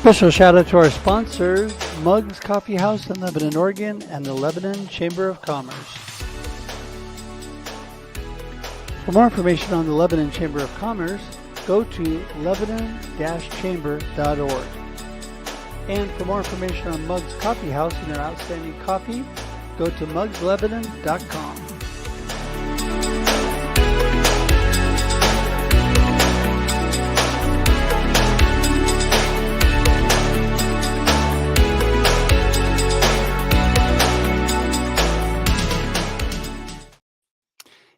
Special shout out to our sponsors, Mugs Coffee House in Lebanon, Oregon, and the Lebanon Chamber of Commerce. For more information on the Lebanon Chamber of Commerce, go to lebanon-chamber.org. And for more information on Mugs Coffee House and their outstanding coffee, go to mugslebanon.com.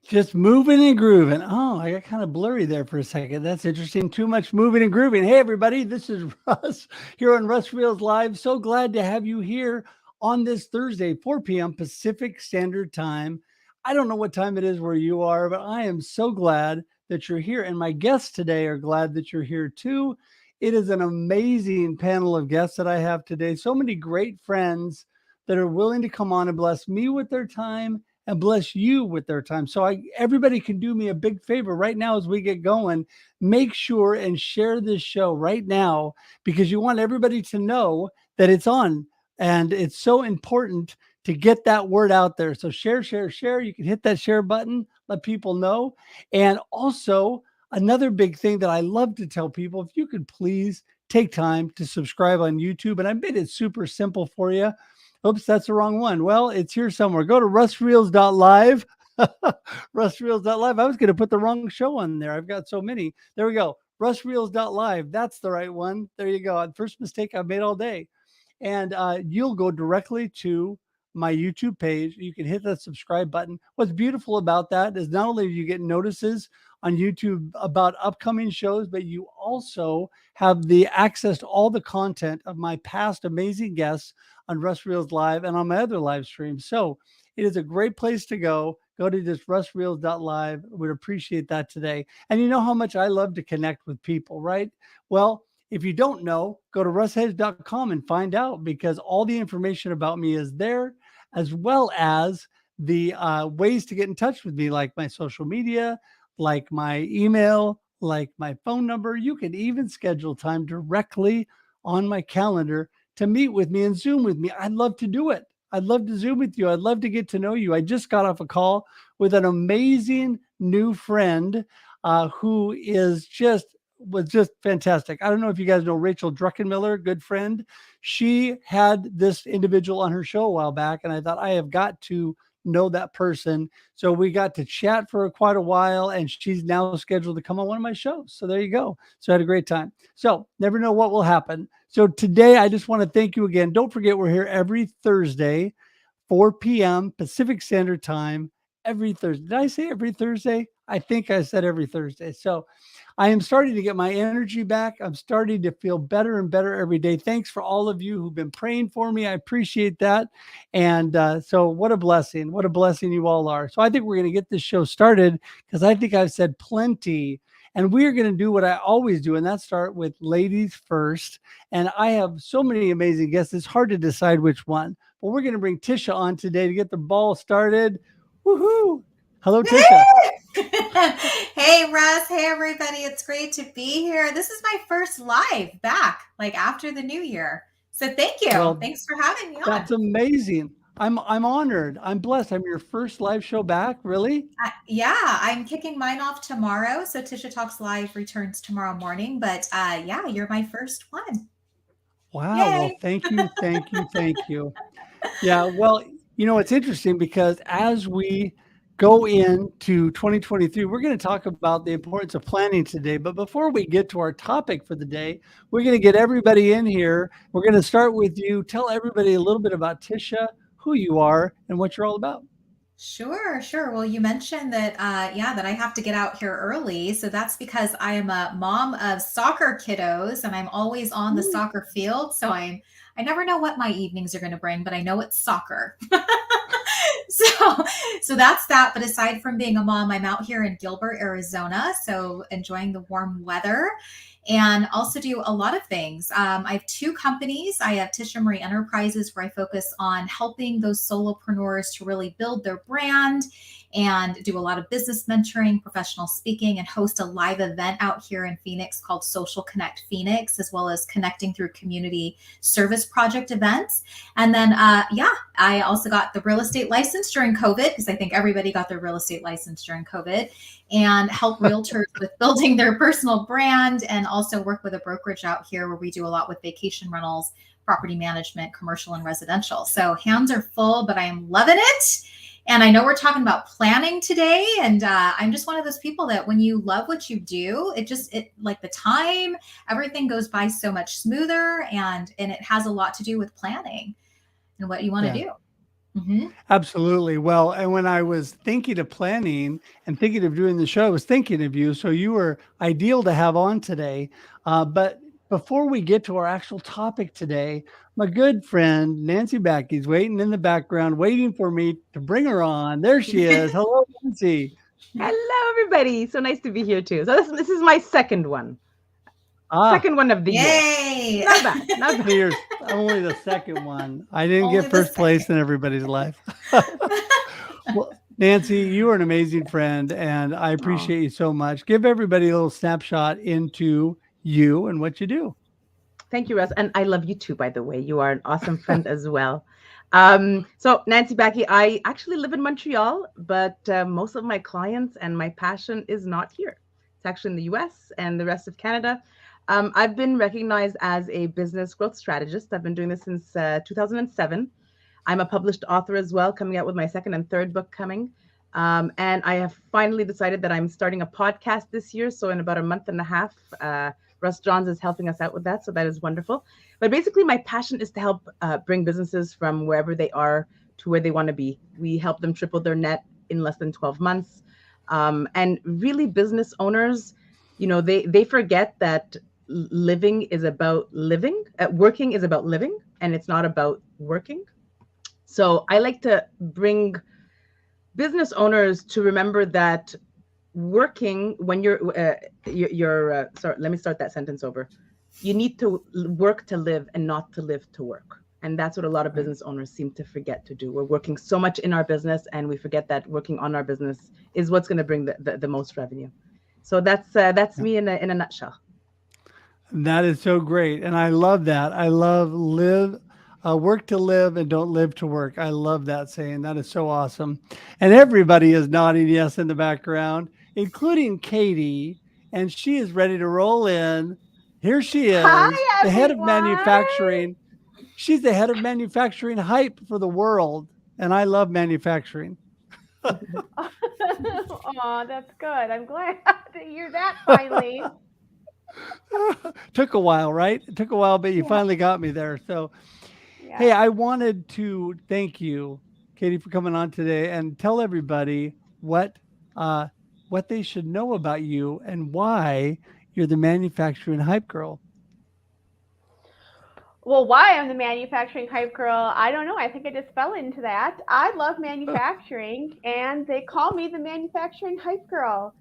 Just moving and grooving. Oh, I got kind of blurry there for a second. That's interesting. Too much moving and grooving. Hey, everybody, this is Russ here on Russ Reels Live. So glad to have you here on this Thursday, 4 p.m. Pacific Standard Time. I don't know what time it is where you are, but I am so glad that you're here. And my guests today are glad that you're here too. It is an amazing panel of guests that I have today. So many great friends that are willing to come on and bless me with their time and bless you with their time. So everybody can do me a big favor right now as we get going. Make sure and share this show right now because you want everybody to know that it's on. And it's so important to get that word out there. So share. You can hit that share button, let people know. And also another big thing that I love to tell people, if you could please take time to subscribe on YouTube. And I made it super simple for you. Oops, that's the wrong one. Well, it's here somewhere. Go to russreels.live. russreels.live. I was going to put the wrong show on there. I've got so many. There we go. russreels.live. That's the right one. There you go. First mistake I've made all day. And you'll go directly to my YouTube page. You can hit that subscribe button. What's beautiful about that is not only do you get notices on YouTube about upcoming shows, but you also have the access to all the content of my past amazing guests on Russ Reels Live and on my other live streams. So it is a great place to go. Go to just russreels.live. Would appreciate that today. And you know how much I love to connect with people, right? Well, if you don't know, go to russhedge.com and find out because all the information about me is there, as well as the ways to get in touch with me, like my social media, like my email, like my phone number. You can even schedule time directly on my calendar to meet with me and Zoom with me. I'd love to do it. I'd love to Zoom with you. I'd love to get to know you. I just got off a call with an amazing new friend who was just fantastic. I don't know if you guys know Rachel Druckenmiller, good friend. She had this individual on her show a while back, and I thought I have got to know that person. So we got to chat for quite a while, and she's now scheduled to come on one of my shows. So there you go. So I had a great time. So never know what will happen. So today, I just want to thank you again. Don't forget, we're here every Thursday, 4 p.m. Pacific Standard Time, every Thursday. Did I say every Thursday? I think I said every Thursday. So I am starting to get my energy back. I'm starting to feel better and better every day. Thanks for all of you who've been praying for me. I appreciate that. And so what a blessing. What a blessing you all are. So I think we're going to get this show started because I think I've said plenty. And we're going to do what I always do, and that's start with ladies first. And I have so many amazing guests. It's hard to decide which one. But we're going to bring Tisha on today to get the ball started. Woohoo! Hello, Tisha. Hey, Russ. Hey, everybody. It's great to be here. This is my first live back, like after the new year. So thank you. Well, thanks for having me on. That's amazing. I'm honored. I'm blessed. I'm your first live show back. Really? Yeah, I'm kicking mine off tomorrow. So Tisha Talks Live returns tomorrow morning. But yeah, you're my first one. Wow. Yay. Well, thank you. Yeah. Well, you know, it's interesting because as we go into 2023, we're going to talk about the importance of planning today. But before we get to our topic for the day, we're going to get everybody in here. We're going to start with you. Tell everybody a little bit about Tisha, who you are, and what you're all about. Sure. Well, you mentioned that, that I have to get out here early. So that's because I am a mom of soccer kiddos and I'm always on the soccer field. So I never know what my evenings are going to bring, but I know it's soccer. So that's that. But aside from being a mom, I'm out here in Gilbert, Arizona. So enjoying the warm weather and also do a lot of things. I have two companies. I have Tisha Marie Enterprises, where I focus on helping those solopreneurs to really build their brand and do a lot of business mentoring, professional speaking, and host a live event out here in Phoenix called Social Connect Phoenix, as well as connecting through community service project events. And then, I also got the real estate license during COVID, because I think everybody got their real estate license during COVID, and help realtors with building their personal brand, and also work with a brokerage out here where we do a lot with vacation rentals, property management, commercial and residential. So hands are full, but I am loving it. And I know we're talking about planning today, and I'm just one of those people that when you love what you do, it like the time, everything goes by so much smoother, and it has a lot to do with planning and what you want to Yeah. do. Mm-hmm. Absolutely. Well, and when I was thinking of planning and thinking of doing the show, I was thinking of you. So you were ideal to have on today. But before we get to our actual topic today, my good friend Nancy Baki's waiting in the background, waiting for me to bring her on. There she is. Hello, Nancy. Hello, everybody. So nice to be here too. So this is my second one. Ah, Second one of the year. Yay! Not bad. Not bad. you're only the second one. I didn't Only get the first place second. in everybody's life. Well, Nancy, you are an amazing friend, and I Aw. appreciate you so much. Give everybody a little snapshot into you and what you do. Thank you, Russ. And I love you too, by the way. You are an awesome friend as well. So Nancy Baki, I actually live in Montreal, but most of my clients and my passion is not here. It's actually in the US and the rest of Canada. I've been recognized as a business growth strategist. I've been doing this since 2007. I'm a published author as well, coming out with my second and third book coming. And I have finally decided that I'm starting a podcast this year. So in about a month and a half, Russ Johns is helping us out with that. So that is wonderful. But basically, my passion is to help bring businesses from wherever they are to where they want to be. We help them triple their net in less than 12 months. And really, business owners, they forget that living is about living. Working is about living, and it's not about working. So I like to bring business owners to remember that working, when sorry, let me start that sentence over. You need to work to live and not to live to work. And that's what a lot of business owners seem to forget to do. We're working so much in our business, and we forget that working on our business is what's going to bring the most revenue. So that's me in a nutshell. That is so great. And I love that. I love work to live and don't live to work. I love that saying. That is so awesome. And everybody is nodding yes in the background, including Kati. And she is ready to roll in. Here she is, Hi, the head of everyone. manufacturing. She's the head of manufacturing hype for the world. And I love manufacturing. Oh, that's good. I'm glad to hear that finally. Took a while, right? It took a while, but you Yeah. finally got me there. So, Yeah. hey, I wanted to thank you, Kati, for coming on today and tell everybody what they should know about you and why you're the manufacturing hype girl. Well, why I'm the manufacturing hype girl, I don't know. I think I just fell into that. I love manufacturing, and they call me the manufacturing hype girl.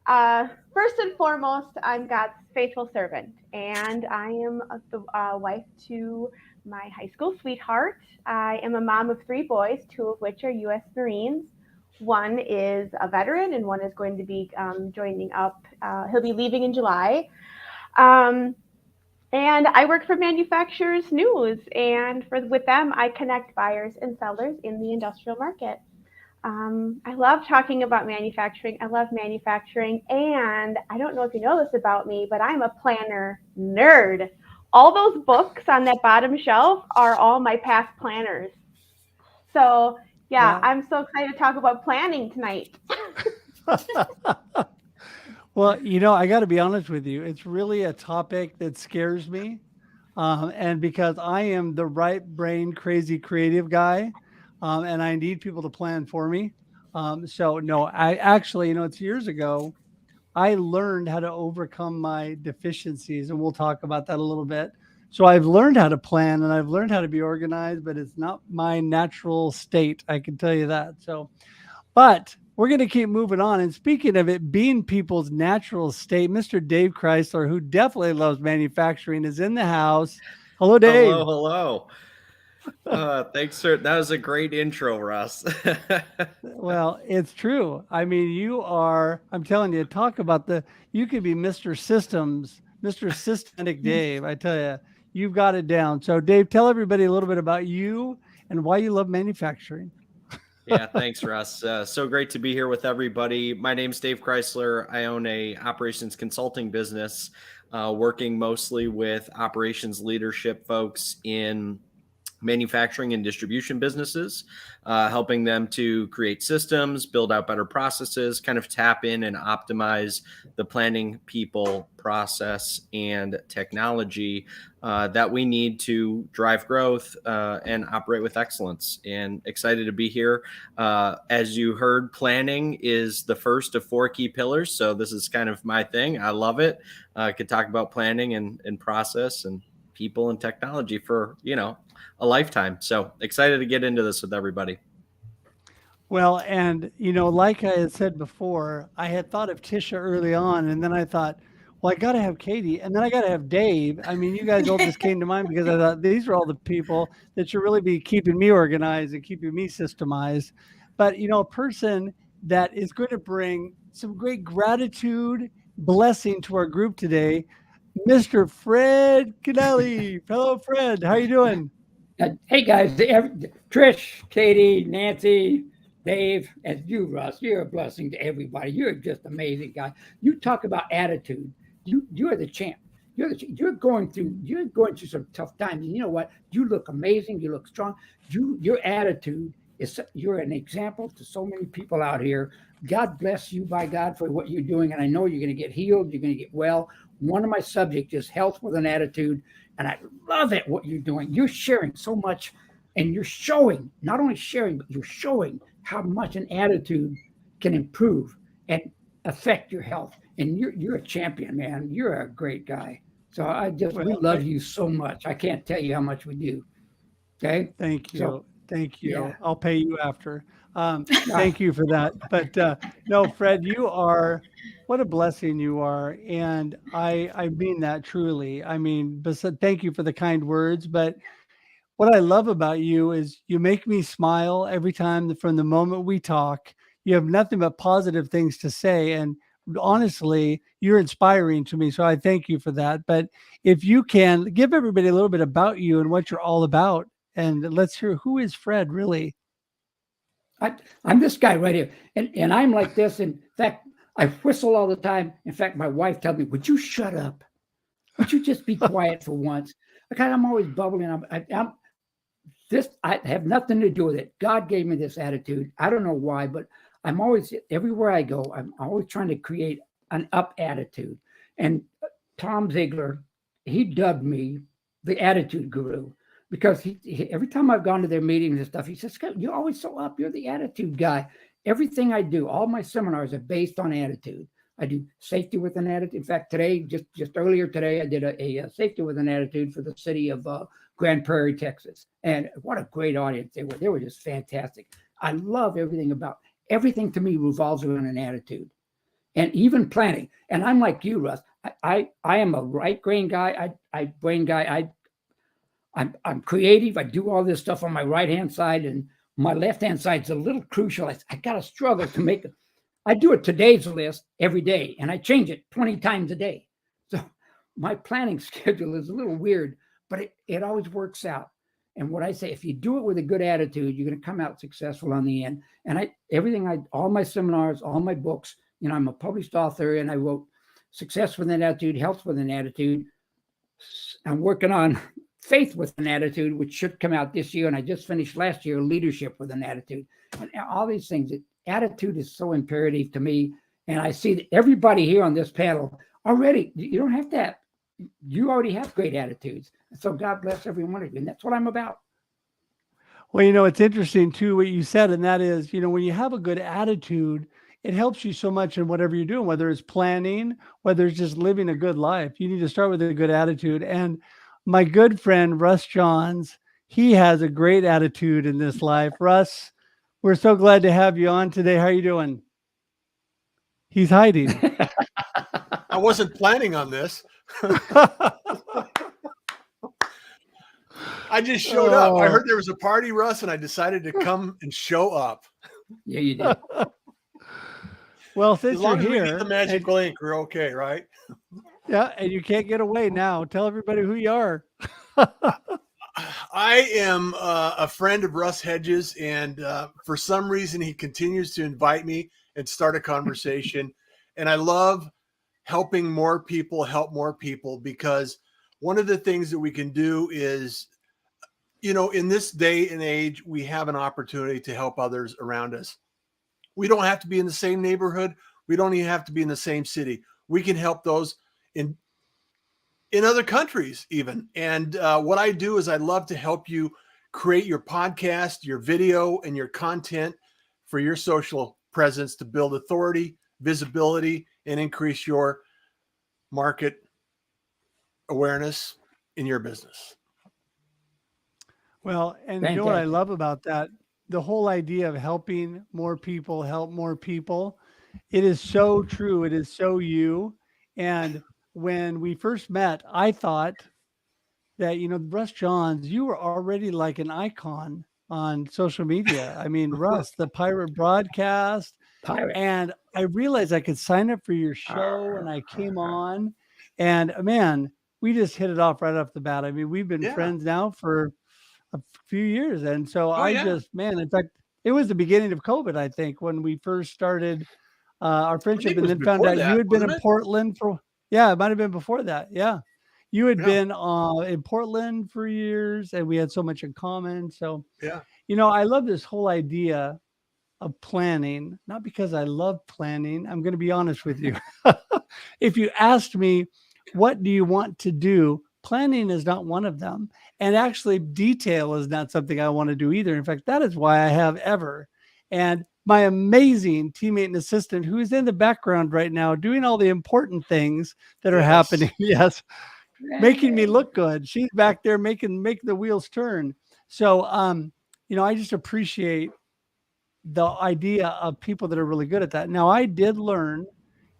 First and foremost, I'm God's faithful servant, and I am the wife to my high school sweetheart. I am a mom of 3 boys, 2 of which are U.S. Marines. One is a veteran, and one is going to be joining up. He'll be leaving in July. And I work for Manufacturers News, and with them, I connect buyers and sellers in the industrial market. I love talking about manufacturing. I love manufacturing, and I don't know if you know this about me, but I'm a planner nerd. All those books on that bottom shelf are all my past planners. So, yeah, Wow. I'm so excited to talk about planning tonight. Well, I got to be honest with you. It's really a topic that scares me. And because I am the right brain, crazy, creative guy, and I need people to plan for me. So no, I actually, it's years ago, I learned how to overcome my deficiencies, and we'll talk about that a little bit. So I've learned how to plan and I've learned how to be organized, but it's not my natural state. I can tell you that. So, but we're going to keep moving on. And speaking of it being people's natural state, Mr. Dave Crysler, who definitely loves manufacturing, is in the house. Hello, Dave. Hello. Thanks, sir. That was a great intro, Russ. Well, it's true. I mean, you are, I'm telling you, talk about you could be Mr. Systems, Mr. Systematic Dave. I tell you, you've got it down. So, Dave, tell everybody a little bit about you and why you love manufacturing. Yeah, thanks, Russ. So great to be here with everybody. My name's Dave Crysler. I own a operations consulting business, working mostly with operations leadership folks in manufacturing and distribution businesses, helping them to create systems, build out better processes, kind of tap in and optimize the planning, people, process, and technology that we need to drive growth and operate with excellence. And excited to be here. As you heard, planning is the first of 4 key pillars. So this is kind of my thing. I love it. I could talk about planning and process and people and technology for, a lifetime. So excited to get into this with everybody. Well, and, like I had said before, I had thought of Tisha early on, and then I thought, well, I got to have Kati, and then I got to have Dave. I mean, you guys all just came to mind because I thought these are all the people that should really be keeping me organized and keeping me systemized. But, a person that is going to bring some great gratitude, blessing to our group today, Mr. Fred Kienle. Hello, Fred. How you doing? Hey guys, Trish, Kati, Nancy, Dave, and you, Russ, you're a blessing to everybody. You're just amazing guy. You talk about attitude. You're the champ. You're going through some tough times. And you know what? You look amazing. You look strong. Your attitude you're an example to so many people out here. God bless you, by God, for what you're doing. And I know you're going to get healed. You're going to get well. One of my subjects is health with an attitude. And I love it, what you're doing. You're sharing so much, and you're showing, not only sharing, but you're showing how much an attitude can improve and affect your health. And you're a champion, man. You're a great guy. So we love you so much. I can't tell you how much we do. Okay. Thank you. So, thank you. Yeah. I'll pay you after. Thank you for that. But no, Fred, what a blessing you are. And I mean that truly. I mean, thank you for the kind words. But what I love about you is you make me smile every time from the moment we talk. You have nothing but positive things to say. And honestly, you're inspiring to me. So I thank you for that. But if you can give everybody a little bit about you and what you're all about, and let's hear, who is Fred really? I'm this guy right here. And I'm like this. In fact, I whistle all the time. In fact, my wife tells me, would you shut up? Would you just be quiet for once? Because I'm always bubbling. I have nothing to do with it. God gave me this attitude. I don't know why, but I'm always, everywhere I go, I'm always trying to create an up attitude. And Tom Ziegler, he dubbed me the attitude guru. Because he every time I've gone to their meetings and stuff, he says, you're always so up. You're the attitude guy. Everything I do, all my seminars are based on attitude. I do safety with an attitude. In fact, today, just earlier today, I did a safety with an attitude for the city of Grand Prairie, Texas. And what a great audience they were. They were just fantastic. I love everything to me revolves around an attitude. And even planning. And I'm like you, Russ. I am a right brain guy. I'm creative. I do all this stuff on my right-hand side, and my left-hand side is a little crucial. I got to struggle to make it. I do a today's list every day, and I change it 20 times a day. So my planning schedule is a little weird, but it always works out. And what I say, if you do it with a good attitude, you're going to come out successful on the end. And all my seminars, all my books, I'm a published author, and I wrote Success with an Attitude, Health with an Attitude. I'm working on Faith with an Attitude, which should come out this year. And I just finished last year, Leadership with an Attitude. And all these things, attitude is so imperative to me. And I see that everybody here on this panel already, you already have great attitudes. So God bless every one of you. And that's what I'm about. Well, it's interesting too, what you said. And that is, when you have a good attitude, it helps you so much in whatever you're doing, whether it's planning, whether it's just living a good life. You need to start with a good attitude. And my good friend, Russ Johns. He has a great attitude in this life. Russ, we're so glad to have you on today. How are you doing? He's hiding. I wasn't planning on this. I just showed up. I heard there was a party, Russ, and I decided to come and show up. Yeah, you did. Well, since As long you're as we here, get the magic link, we're okay, right? yeah, and you can't get away now. Tell everybody who you are. I am a friend of Russ Hedges, and for some reason, he continues to invite me and start a conversation. And I love helping more people help more people, because one of the things that we can do is, in this day and age, we have an opportunity to help others around us. We don't have to be in the same neighborhood. We don't even have to be in the same city. We can help those in other countries even. And what I do is I love to help you create your podcast, your video, and your content for your social presence to build authority, visibility, and increase your market awareness in your business. Well, and you know what I love about that? The whole idea of helping more people help more people. It is so true. It is so you. And when we first met, I thought that, Russ Johns, you were already like an icon on social media. I mean, Russ, the pirate broadcast. And I realized I could sign up for your show, and I came on, and man, we just hit it off right off the bat. I mean, we've been friends now for a few years. And so in fact, it was the beginning of COVID, I think, when we first started our friendship, and then found out you had been in Portland it might have been before that. Yeah. You had been in Portland for years, and we had so much in common. So, I love this whole idea of planning, not because I love planning. I'm going to be honest with you. If you asked me, what do you want to do? Planning is not one of them. And actually, detail is not something I want to do either. In fact, that is why I have Ever. And my amazing teammate and assistant, who is in the background right now, doing all the important things that are happening. Yes. Making me look good. She's back there making the wheels turn. So, I just appreciate the idea of people that are really good at that. Now, I did learn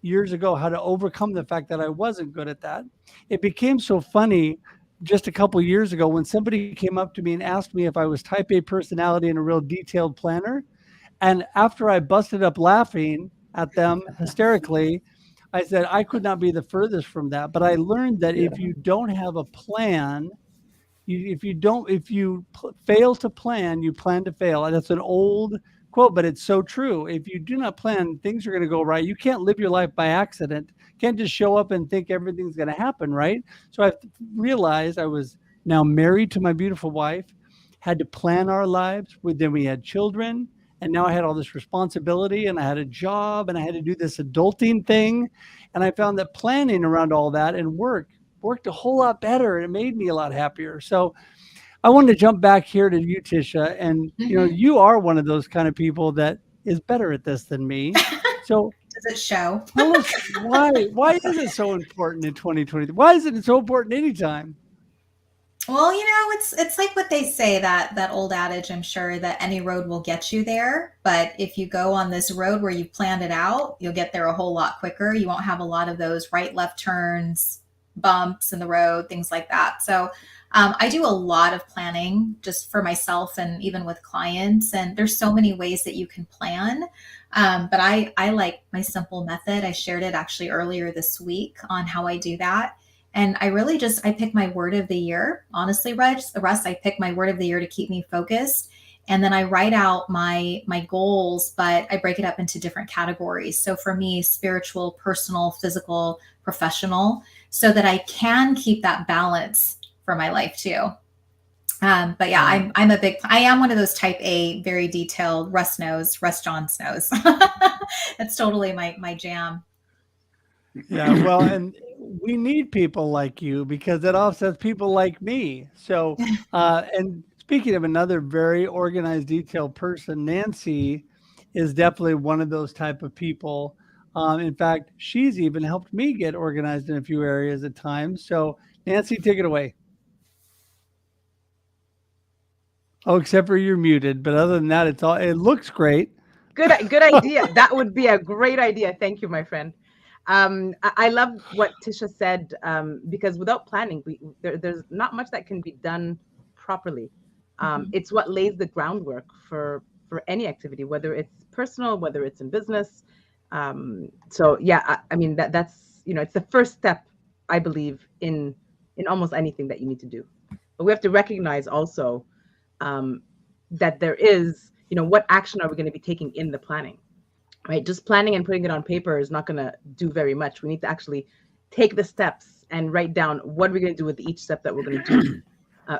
years ago how to overcome the fact that I wasn't good at that. It became so funny just a couple of years ago when somebody came up to me and asked me if I was type A personality and a real detailed planner. And after I busted up laughing at them hysterically, I said, I could not be the furthest from that. But I learned that if you don't have a plan, if you fail to plan, you plan to fail. And that's an old quote, but it's so true. If you do not plan, things are going to go right. You can't live your life by accident. You can't just show up and think everything's going to happen, right? So I realized I was now married to my beautiful wife, had to plan our lives. Then we had children, and now I had all this responsibility, and I had a job, and I had to do this adulting thing. And I found that planning around all that and worked a whole lot better, and it made me a lot happier. So I wanted to jump back here to you, Tisha, and you are one of those kind of people that is better at this than me. So does it show? Tell us why is it so important in 2020? Why is it so important anytime? Well, it's like what they say, that old adage, I'm sure, that any road will get you there. But if you go on this road where you've planned it out, you'll get there a whole lot quicker. You won't have a lot of those right, left turns, bumps in the road, things like that. So I do a lot of planning just for myself and even with clients. And there's so many ways that you can plan. But I like my simple method. I shared it actually earlier this week on how I do that. And I really I pick my word of the year. Honestly, Russ, I pick my word of the year to keep me focused. And then I write out my goals, but I break it up into different categories. So for me, spiritual, personal, physical, professional, so that I can keep that balance for my life too. But yeah, I am one of those type A, very detailed. Russ Johns knows. That's totally my jam. Yeah, well, and we need people like you because it offsets people like me. So, and speaking of another very organized, detailed person, Nancy is definitely one of those type of people. In fact, she's even helped me get organized in a few areas at times. So, Nancy, take it away. Oh, except for you're muted. But other than that, it looks great. Good idea. That would be a great idea. Thank you, my friend. I love what Tisha said, because without planning, there's not much that can be done properly. It's what lays the groundwork for any activity, whether it's personal, whether it's in business. So yeah, I mean that's it's the first step, I believe, in almost anything that you need to do. But we have to recognize also that there is, what action are we going to be taking in the planning, right? Just planning and putting it on paper is not going to do very much. We need to actually take the steps and write down what we're going to do with each step that we're going to do.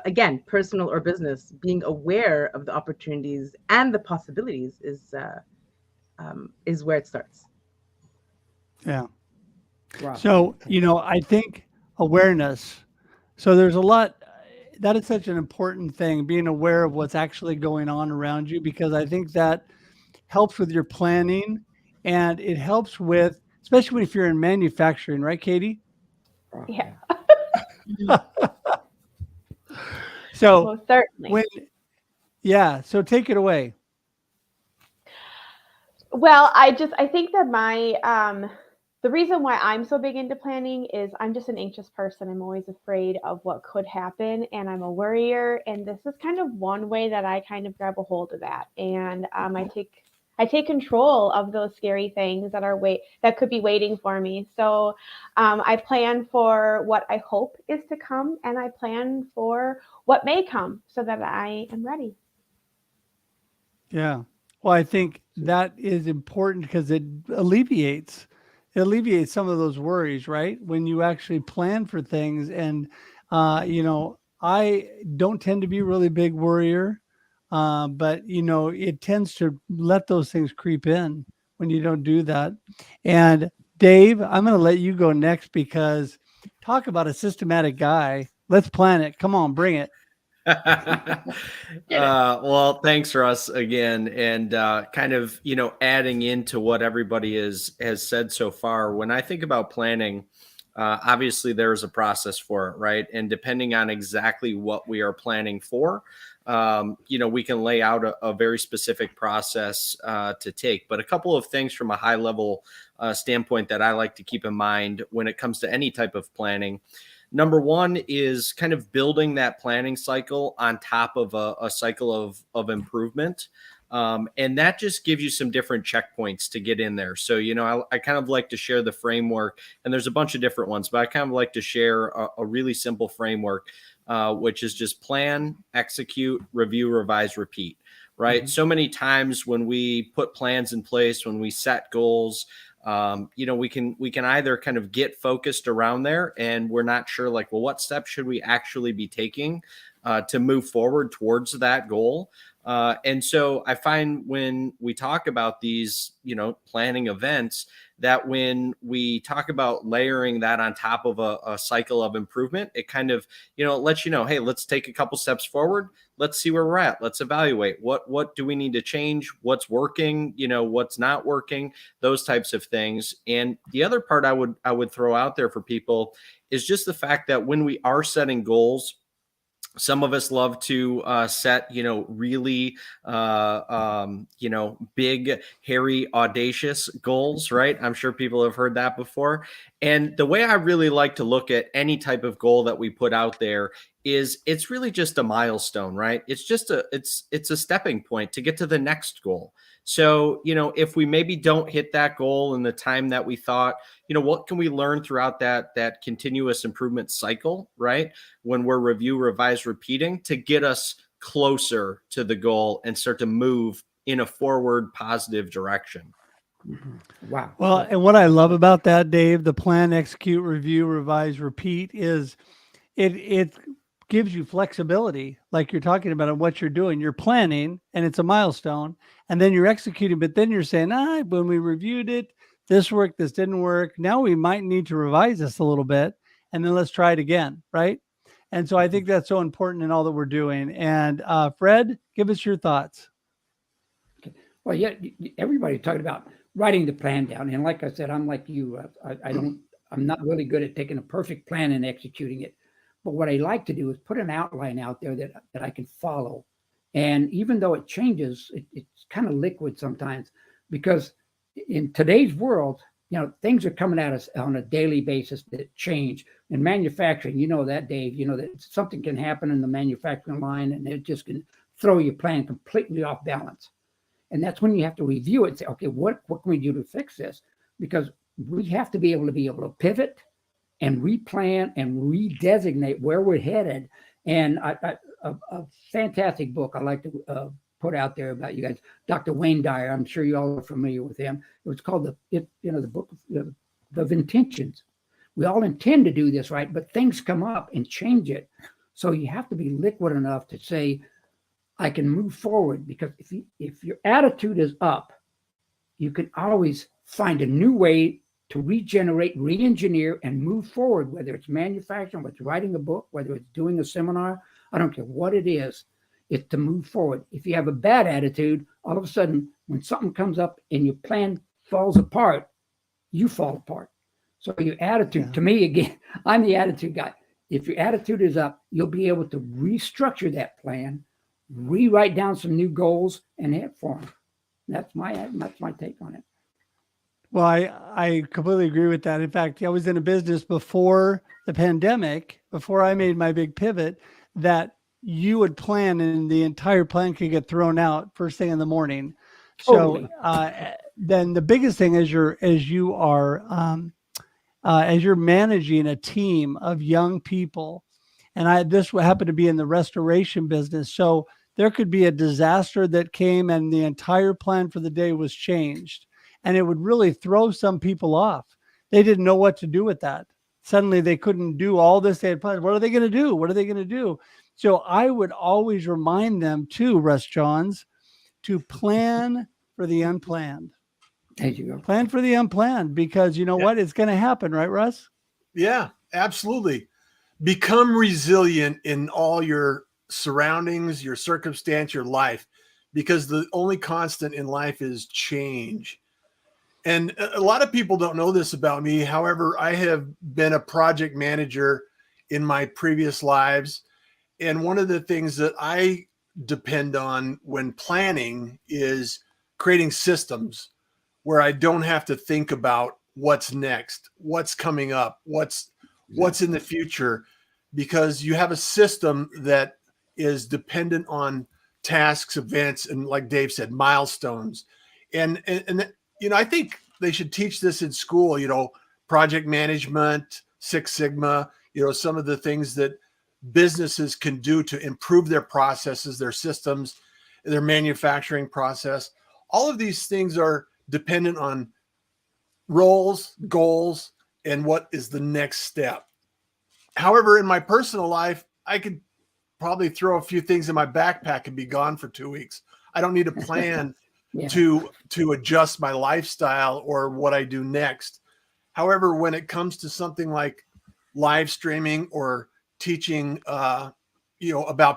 Again, personal or business, being aware of the opportunities and the possibilities is where it starts. Yeah. Wow. So, I think awareness. So there's a lot. That is such an important thing, being aware of what's actually going on around you, because I think that helps with your planning, and it helps with, especially if you're in manufacturing, right, Katie? Yeah. So Most certainly. so take it away. Well, I think that my the reason why I'm so big into planning is I'm just an anxious person. I'm always afraid of what could happen, and I'm a worrier. And this is kind of one way that I kind of grab a hold of that. And I take control of those scary things that could be waiting for me. So I plan for what I hope is to come, and I plan for what may come so that I am ready. Yeah. Well, I think that is important because it alleviates some of those worries, right? When you actually plan for things. And, I don't tend to be a really big worrier, but, it tends to let those things creep in when you don't do that. And Dave, I'm going to let you go next, because talk about a systematic guy. Let's plan it. Come on, bring it. Well, thanks, Russ, again, and kind of adding into what everybody has said so far. When I think about planning, obviously there's a process for it, right? And depending on exactly what we are planning for, we can lay out a very specific process to take. But a couple of things from a high level standpoint that I like to keep in mind when it comes to any type of planning. Number one is kind of building that planning cycle on top of a cycle of improvement. And that just gives you some different checkpoints to get in there. So, I kind of like to share the framework, and there's a bunch of different ones, but I kind of like to share a really simple framework, which is just plan, execute, review, revise, repeat, right? Mm-hmm. So many times when we put plans in place, when we set goals, we can either kind of get focused around there and we're not sure, like, well, what steps should we actually be taking to move forward towards that goal? And so I find when we talk about these, planning events, that when we talk about layering that on top of a cycle of improvement, it kind of, lets you know, hey, let's take a couple steps forward. Let's see where we're at. Let's evaluate what do we need to change? What's working? What's not working? Those types of things. And the other part I would throw out there for people is just the fact that when we are setting goals, some of us love to set, really, big, hairy, audacious goals, right? I'm sure people have heard that before. And the way I really like to look at any type of goal that we put out there is it's really just a milestone, right? It's just it's a stepping point to get to the next goal. So, if we maybe don't hit that goal in the time that we thought, what can we learn throughout that continuous improvement cycle, right? When we're review, revise, repeating, to get us closer to the goal and start to move in a forward positive direction. Mm-hmm. Wow. Well, and what I love about that, Dave, the plan, execute, review, revise, repeat, is it gives you flexibility, like you're talking about, on what you're doing. You're planning and it's a milestone, and then you're executing, but then you're saying, when we reviewed it, this worked, this didn't work. Now we might need to revise this a little bit, and then let's try it again, right? And so I think that's so important in all that we're doing. And Fred, give us your thoughts. Okay. Well, yeah, everybody's talking about writing the plan down, and like I said, I'm like you. I'm not really good at taking a perfect plan and executing it. But what I like to do is put an outline out there that I can follow And even though it changes, it's kind of liquid sometimes, because in today's world, things are coming at us on a daily basis that change. In manufacturing, that, Dave, that something can happen in the manufacturing line and it just can throw your plan completely off balance. And that's when you have to review it and say, okay, what can we do to fix this? Because we have to be able to pivot and replan and redesignate where we're headed. And a fantastic book I like to put out there about you guys, Dr. Wayne Dyer. I'm sure you all are familiar with him. It was called the book of intentions. We all intend to do this, right? But things come up and change it. So you have to be liquid enough to say, I can move forward, because if your attitude is up, you can always find a new way to regenerate, re-engineer, and move forward, whether it's manufacturing, whether it's writing a book, whether it's doing a seminar. I don't care what it is. It's to move forward. If you have a bad attitude, all of a sudden, when something comes up and your plan falls apart, you fall apart. So your attitude, to me, again, I'm the attitude guy. If your attitude is up, you'll be able to restructure that plan, rewrite down some new goals, and head for them. That's my take on it. Well, I completely agree with that. In fact, I was in a business before the pandemic, before I made my big pivot, that you would plan and the entire plan could get thrown out first thing in the morning. Totally. So then the biggest thing as you're managing a team of young people, and this happened to be in the restoration business. So there could be a disaster that came and the entire plan for the day was changed. And it would really throw some people off. They didn't know what to do with that. Suddenly they couldn't do all this they had planned. What are they going to do? What are they going to do? So I would always remind them too, Russ Johns, to plan for the unplanned. There you go. Plan for the unplanned, because you know what? It's going to happen, right, Russ? Yeah, absolutely. Become resilient in all your surroundings, your circumstance, your life, because the only constant in life is change. And a lot of people don't know this about me. However, I have been a project manager in my previous lives. And one of the things that I depend on when planning is creating systems where I don't have to think about what's next, what's coming up, what's in the future, because you have a system that is dependent on tasks, events, and like Dave said, milestones. And I think they should teach this in school, project management, Six Sigma, some of the things that businesses can do to improve their processes, their systems, their manufacturing process. All of these things are dependent on roles, goals, and what is the next step. However, in my personal life, I could probably throw a few things in my backpack and be gone for 2 weeks. I don't need a plan to adjust my lifestyle or what I do next. However, when it comes to something like live streaming or teaching, about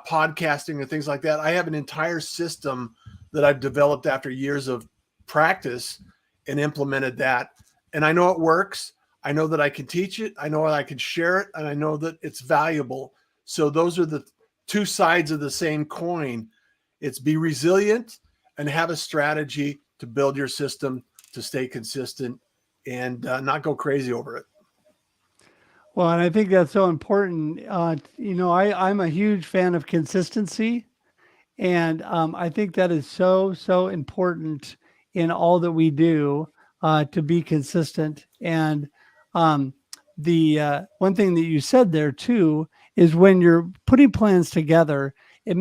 podcasting and things like that, I have an entire system that I've developed after years of practice and implemented that. And I know it works. I know that I can teach it. I know that I can share it, and I know that it's valuable. So those are the two sides of the same coin. It's be resilient and have a strategy to build your system to stay consistent and not go crazy over it. Well, and I think that's so important. I'm a huge fan of consistency. And I think that is so, so important in all that we do, to be consistent. And the one thing that you said there too is when you're putting plans together, it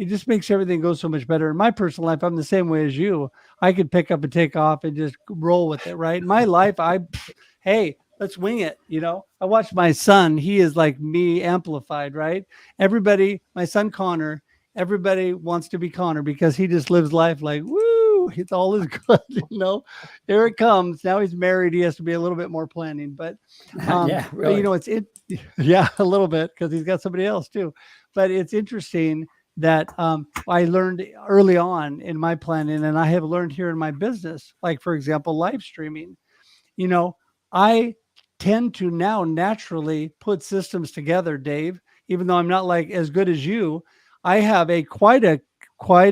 just makes everything go so much better. In my personal life, I'm the same way as you. I could pick up and take off and just roll with it, right? In my life, hey, let's wing it. I watch my son. He is like me amplified, right? My son Connor, everybody wants to be Connor because he just lives life like, woo, it's all is good. Here it comes. Now he's married. He has to be a little bit more planning, but yeah, really. But, yeah, a little bit, because he's got somebody else too. But it's interesting that I learned early on in my planning, and I have learned here in my business, like for example, live streaming, I tend to now naturally put systems together, Dave, even though I'm not like as good as you. I have quite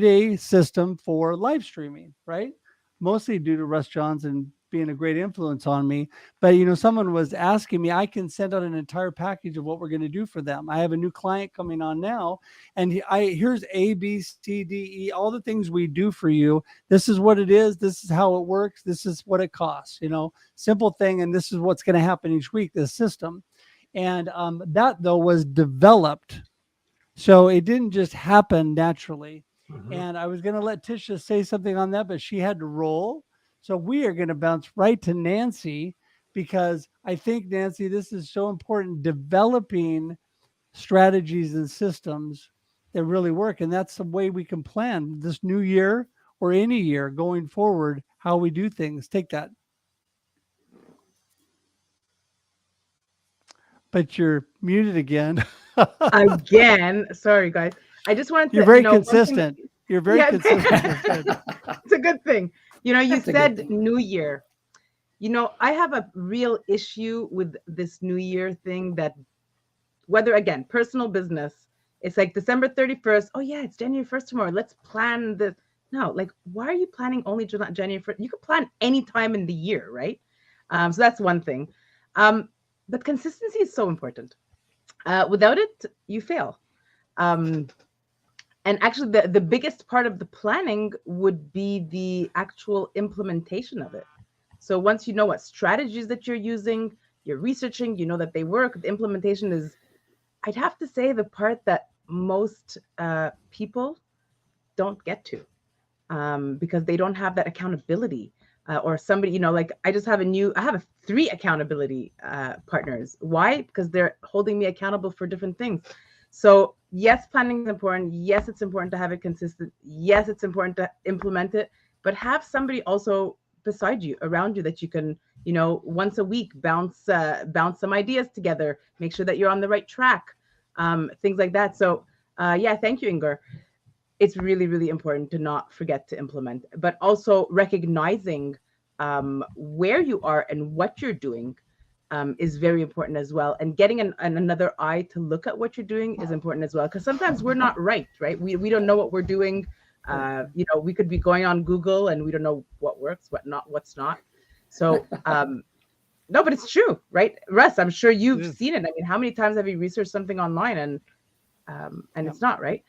a system for live streaming, right? Mostly due to Russ Johns and being a great influence on me. But someone was asking me, I can send out an entire package of what we're going to do for them. I have a new client coming on now, and here's A, B, C, D, E, all the things we do for you. This is what it is. This is how it works. This is what it costs. Simple thing, and this is what's going to happen each week. This system, and that though was developed, so it didn't just happen naturally. Mhm. And I was going to let Tisha say something on that, but she had to roll. So we are going to bounce right to Nancy, because I think, Nancy, this is so important, developing strategies and systems that really work. And that's the way we can plan this new year or any year going forward, how we do things. Take that. But you're muted again. Again, sorry guys. I just wanted to. You're very one thing- consistent. You're very Yeah. consistent. It's a good thing. You That's a good said thing. New Year. I have a real issue with this New Year thing, that whether, again, personal business, it's like December 31st. Oh yeah, it's January 1st tomorrow. Let's plan this. No, like, why are you planning only January 1st? You could plan any time in the year, right? So that's one thing. But consistency is so important. Without it, you fail. And actually, the biggest part of the planning would be the actual implementation of it. So once you know what strategies that you're using, you're researching, you know that they work, the implementation is, I'd have to say, the part that most people don't get to, because they don't have that accountability. Or somebody, like I have 3 accountability partners. Why? Because they're holding me accountable for different things. So yes, planning is important. Yes, it's important to have it consistent. Yes, it's important to implement it, but have somebody also beside you, around you, that you can, once a week bounce some ideas together, make sure that you're on the right track, things like that. So yeah, thank you, Inger. It's really, really important to not forget to implement, but also recognizing where you are and what you're doing is very important as well. And getting another eye to look at what you're doing is important as well, because sometimes we're not right? We don't know what we're doing. We could be going on Google and we don't know what works, what's not. So no, but it's true, right? Russ, I'm sure you've seen it. I mean, how many times have you researched something online and it's not right?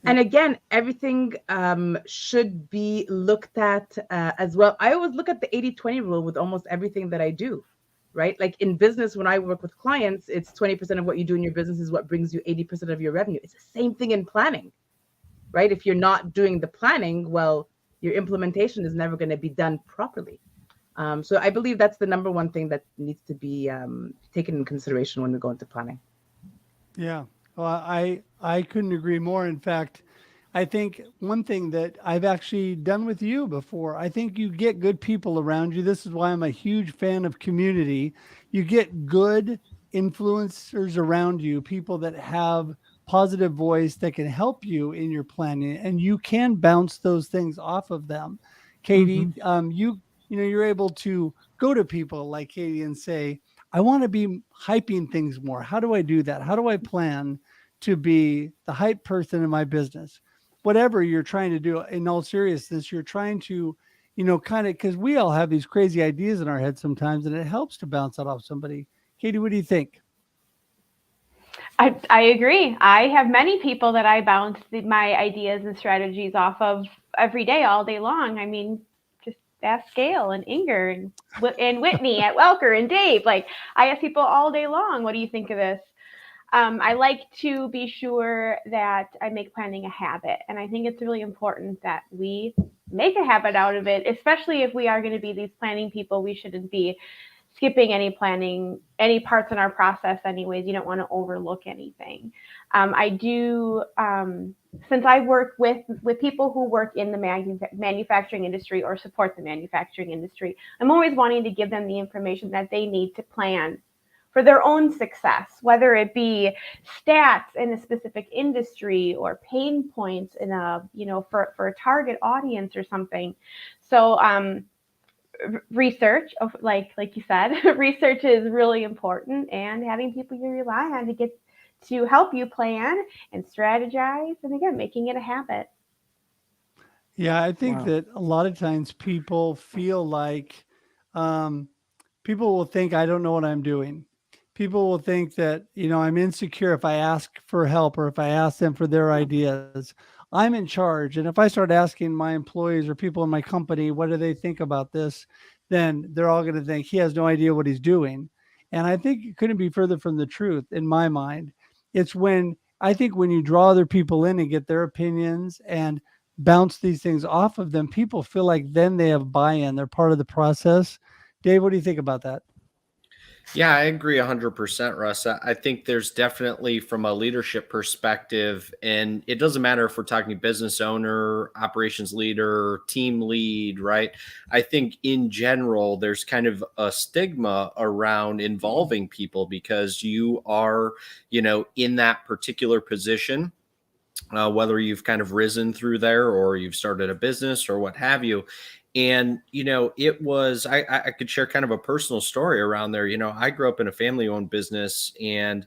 And again, everything should be looked at as well. I always look at the 80-20 rule with almost everything that I do, right? Like in business, when I work with clients, it's 20% of what you do in your business is what brings you 80% of your revenue. It's the same thing in planning, right? If you're not doing the planning, well, your implementation is never going to be done properly. So I believe that's the number one thing that needs to be taken in consideration when we go into planning. Yeah. Well, I couldn't agree more. In fact, I think one thing that I've actually done with you before, I think you get good people around you. This is why I'm a huge fan of community. You get good influencers around you, people that have positive voice that can help you in your planning, and you can bounce those things off of them. Katie, you're able to go to people like Katie and say, I want to be hyping things more. How do I do that? How do I plan to be the hype person in my business? Whatever you're trying to do, in all seriousness, you're trying to, kind of, because we all have these crazy ideas in our head sometimes, and it helps to bounce that off somebody. Katie, what do you think? I agree. I have many people that I bounce my ideas and strategies off of every day, all day long. I mean, just ask Gail and Inger and Whitney at Welker and Dave. Like, I ask people all day long, what do you think of this? I like to be sure that I make planning a habit. And I think it's really important that we make a habit out of it, especially if we are going to be these planning people. We shouldn't be skipping any planning, any parts in our process anyways. You don't want to overlook anything. I do, since I work with people who work in the manufacturing industry or support the manufacturing industry, I'm always wanting to give them the information that they need to plan for their own success, whether it be stats in a specific industry or pain points in for a target audience or something. So research, like you said, research is really important, and having people you rely on to help you plan and strategize, and again, making it a habit. Yeah, I think Wow. that a lot of times people feel like um, people will think I don't know what I'm doing. People will think that, I'm insecure if I ask for help or if I ask them for their ideas. I'm in charge. And if I start asking my employees or people in my company, what do they think about this? Then they're all going to think he has no idea what he's doing. And I think it couldn't be further from the truth in my mind. It's when you draw other people in and get their opinions and bounce these things off of them, people feel like then they have buy-in. They're part of the process. Dave, what do you think about that? Yeah, I agree 100%, Russ. I think there's definitely from a leadership perspective, and it doesn't matter if we're talking business owner, operations leader, team lead, right? I think in general, there's kind of a stigma around involving people because you are, in that particular position. Whether you've kind of risen through there or you've started a business or what have you. And, it was, I could share kind of a personal story around there. I grew up in a family owned business and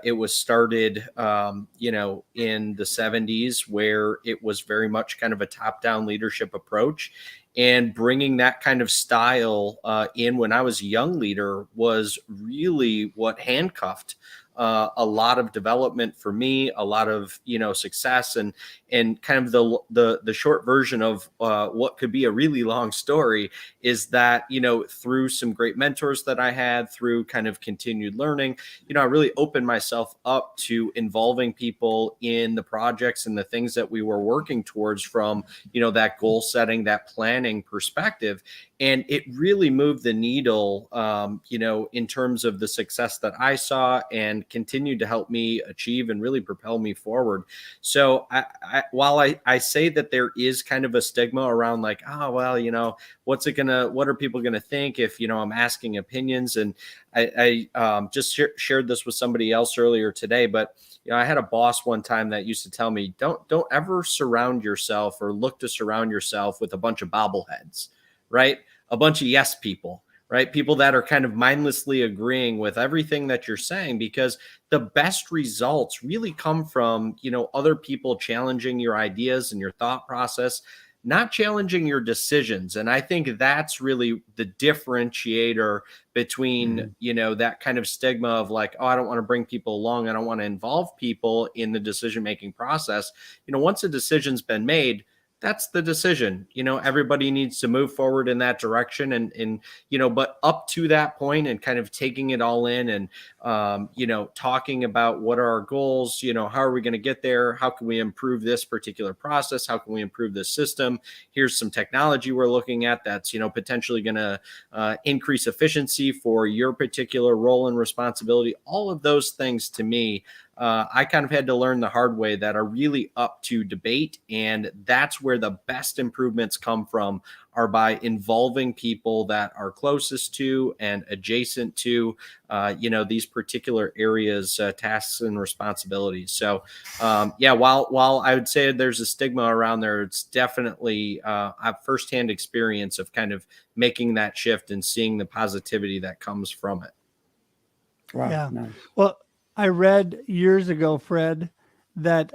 it was started, in the 70s where it was very much kind of a top down leadership approach. And bringing that kind of style in when I was a young leader was really what handcuffed a lot of development for me, a lot of success, and kind of the short version of what could be a really long story is that through some great mentors that I had, through kind of continued learning, I really opened myself up to involving people in the projects and the things that we were working towards from that goal setting, that planning perspective. And it really moved the needle, in terms of the success that I saw and continued to help me achieve and really propel me forward. So while I say that there is kind of a stigma around like, oh, well, what are people going to think if, I'm asking opinions? And I just shared this with somebody else earlier today, but I had a boss one time that used to tell me, don't ever surround yourself or look to surround yourself with a bunch of bobbleheads, right? A bunch of yes people, right? People that are kind of mindlessly agreeing with everything that you're saying, because the best results really come from, other people challenging your ideas and your thought process, not challenging your decisions. And I think that's really the differentiator between, that kind of stigma of like, oh, I don't want to bring people along. I don't want to involve people in the decision-making process. Once a decision's been made, that's the decision. Everybody needs to move forward in that direction and but up to that point and kind of taking it all in and, talking about what are our goals, how are we going to get there? How can we improve this particular process? How can we improve this system? Here's some technology we're looking at that's, potentially going to increase efficiency for your particular role and responsibility. All of those things to me, I kind of had to learn the hard way that are really up to debate. And that's where the best improvements come from, are by involving people that are closest to and adjacent to, these particular areas, tasks and responsibilities. So, while I would say there's a stigma around there, it's definitely a firsthand experience of kind of making that shift and seeing the positivity that comes from it. Wow. Yeah. Nice. Well, I read years ago, Fred, that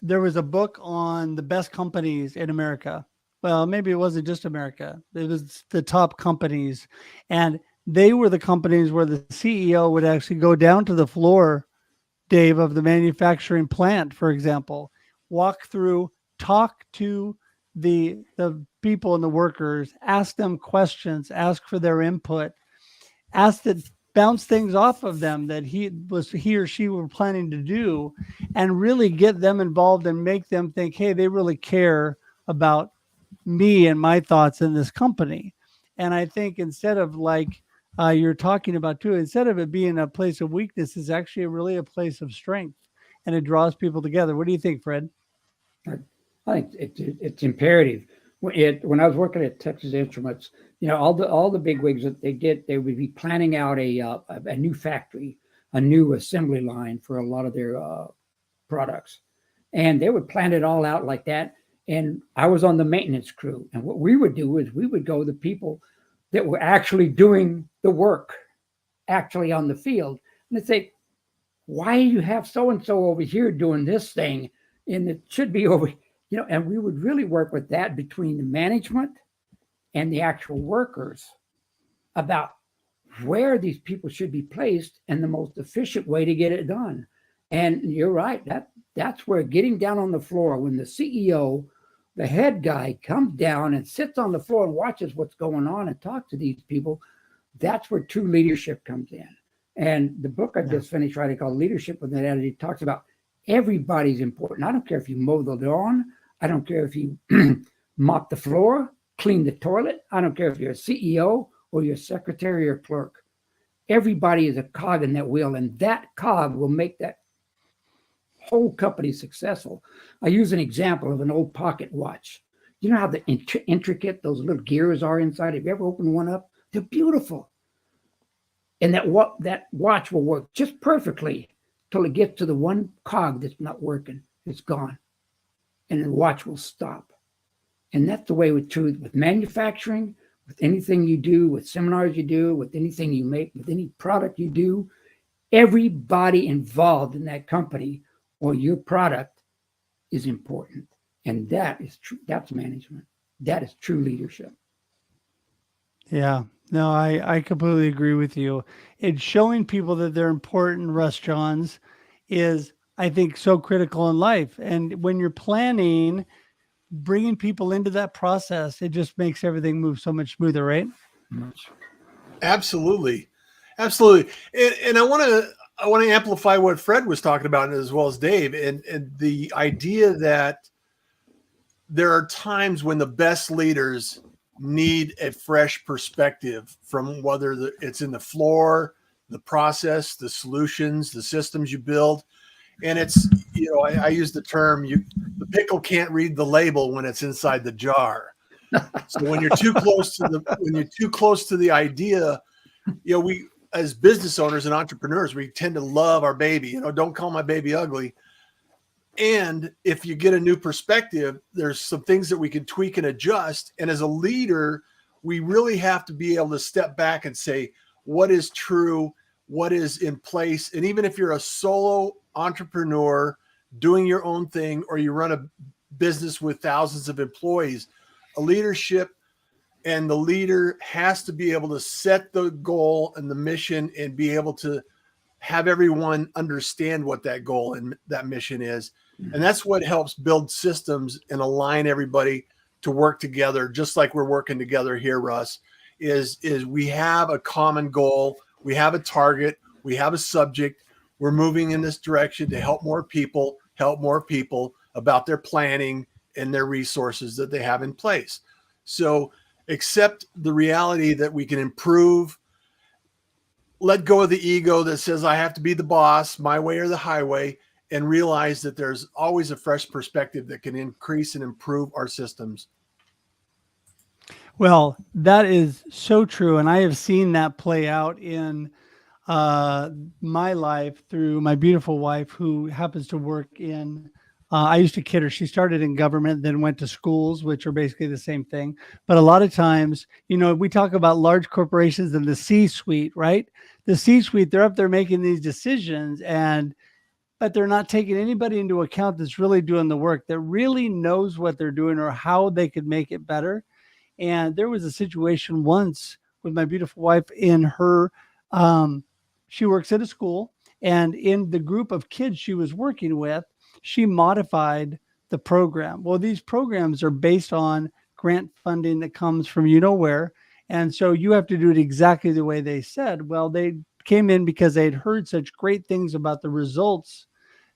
there was a book on the best companies in America. Well, maybe it wasn't just America. It was the top companies. And they were the companies where the CEO would actually go down to the floor, Dave, of the manufacturing plant, for example, walk through, talk to the people and the workers, ask them questions, ask for their input, ask that bounce things off of them that he or she were planning to do, and really get them involved and make them think, hey, they really care about me and my thoughts in this company. And I think instead of like you're talking about too, instead of it being a place of weakness, it's actually really a place of strength, and it draws people together. What do you think, Fred? I think it's imperative. When I was working at Texas Instruments, all the big wigs that they would be planning out a new factory, a new assembly line for a lot of their products, and they would plan it all out like that. And I was on the maintenance crew, and what we would do is we would go to the people that were actually doing the work, actually on the field, and they'd say, why do you have so-and-so over here doing this thing? And it should be over, and we would really work with that between the management and the actual workers about where these people should be placed and the most efficient way to get it done. And you're right, that's where getting down on the floor, when the CEO, the head guy, comes down and sits on the floor and watches what's going on and talks to these people, that's where true leadership comes in. And the book I just finished writing called Leadership with an Attitude talks about everybody's important. I don't care if you mow the lawn. I don't care if you mop the floor, clean the toilet. I don't care if you're a CEO or your secretary or clerk. Everybody is a cog in that wheel, and that cog will make that whole company successful. I use an example of an old pocket watch. You know how the intricate those little gears are inside? Have you ever opened one up? They're beautiful. And that watch will work just perfectly till it gets to the one cog that's not working. It's gone. And the watch will stop. And that's the way with manufacturing, with anything you do, with seminars you do, with anything you make, with any product you do. Everybody involved in that company or your product is important. And that is true. That's management. That is true leadership. Yeah, no, I completely agree with you. It's showing people that they're important, Russ Johns, is, I think, so critical in life. And when you're planning, bringing people into that process, it just makes everything move so much smoother, right? Absolutely. Absolutely. And I want to amplify what Fred was talking about, as well as Dave, and the idea that there are times when the best leaders need a fresh perspective from whether it's in the floor, the process, the solutions, the systems you build. And it's, I use the term, the pickle can't read the label when it's inside the jar. So when you're too close to the idea, we, as business owners and entrepreneurs, we tend to love our baby, don't call my baby ugly. And if you get a new perspective, there's some things that we can tweak and adjust. And as a leader, we really have to be able to step back and say, what is true, what is in place. And even if you're a solo entrepreneur doing your own thing, or you run a business with thousands of employees, a leadership and the leader has to be able to set the goal and the mission and be able to have everyone understand what that goal and that mission is. And that's what helps build systems and align everybody to work together, just like we're working together here, Russ, is we have a common goal. We have a target. We have a subject. We're moving in this direction to help more people about their planning and their resources that they have in place. So accept the reality that we can improve. Let go of the ego that says I have to be the boss, my way or the highway, and realize that there's always a fresh perspective that can increase and improve our systems. Well, that is so true. And I have seen that play out in my life through my beautiful wife, who happens to work in, I used to kid her, she started in government, then went to schools, which are basically the same thing. But a lot of times, we talk about large corporations and the C-suite, right? The C-suite, they're up there making these decisions, but they're not taking anybody into account that's really doing the work, that really knows what they're doing or how they could make it better. And there was a situation once with my beautiful wife in her, she works at a school, and in the group of kids she was working with, she modified the program. Well, these programs are based on grant funding that comes from where. And so you have to do it exactly the way they said. Well, they came in because they'd heard such great things about the results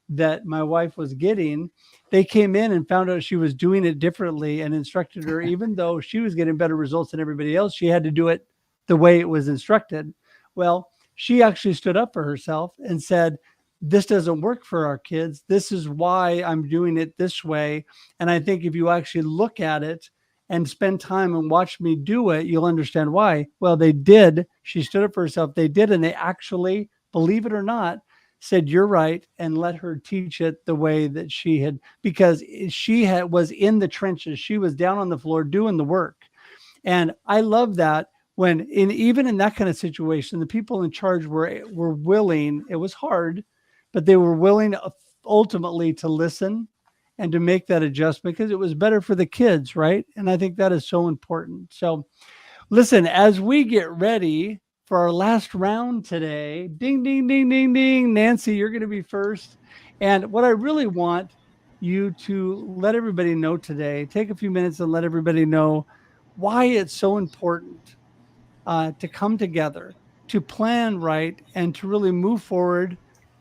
that my wife was getting. They came in and found out she was doing it differently and instructed her, even though she was getting better results than everybody else, she had to do it the way it was instructed. Well, she actually stood up for herself and said, this doesn't work for our kids. This is why I'm doing it this way. And I think if you actually look at it and spend time and watch me do it, you'll understand why. Well, they did. She stood up for herself. They did. And they actually, believe it or not, said, you're right, and let her teach it the way that she had, because she was in the trenches. She was down on the floor doing the work. And I love that when even in that kind of situation, the people in charge were willing. It was hard, but they were willing ultimately to listen and to make that adjustment because it was better for the kids, right? And I think that is so important. So listen, as we get ready for our last round today, ding, ding, ding, ding, ding. Nancy, you're going to be first. And what I really want you to let everybody know today, take a few minutes and let everybody know why it's so important to come together, to plan right, and to really move forward